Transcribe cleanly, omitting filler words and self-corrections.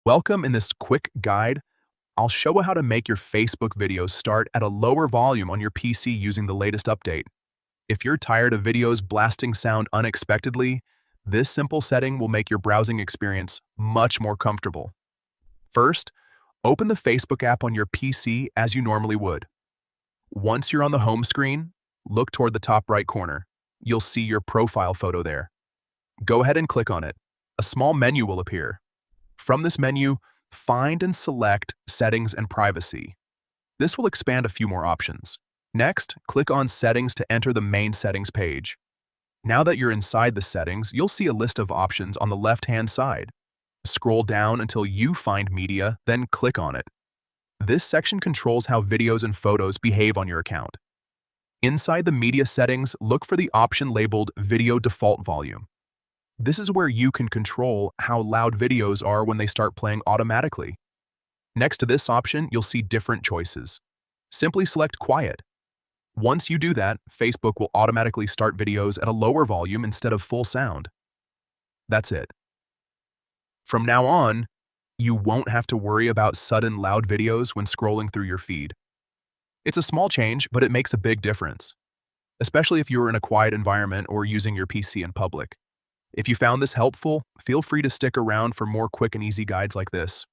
Welcome. In this quick guide, I'll show you how to make your Facebook videos start at a lower volume on your PC using the latest update. If you're tired of videos blasting sound unexpectedly, this simple setting will make your browsing experience much more comfortable. First, open the Facebook app on your PC as you normally would. Once you're on the home screen, look toward the top right corner. You'll see your profile photo there. Go ahead and click on it. A small menu will appear. From this menu, find and select Settings and Privacy. This will expand a few more options. Next, click on Settings to enter the main settings page. Now that you're inside the settings, you'll see a list of options on the left-hand side. Scroll down until you find Media, then click on it. This section controls how videos and photos behave on your account. Inside the media settings, look for the option labeled Video Default Volume. This is where you can control how loud videos are when they start playing automatically. Next to this option, you'll see different choices. Simply select Quiet. Once you do that, Facebook will automatically start videos at a lower volume instead of full sound. That's it. From now on, you won't have to worry about sudden loud videos when scrolling through your feed. It's a small change, but it makes a big difference, especially if you're in a quiet environment or using your PC in public. If you found this helpful, feel free to stick around for more quick and easy guides like this.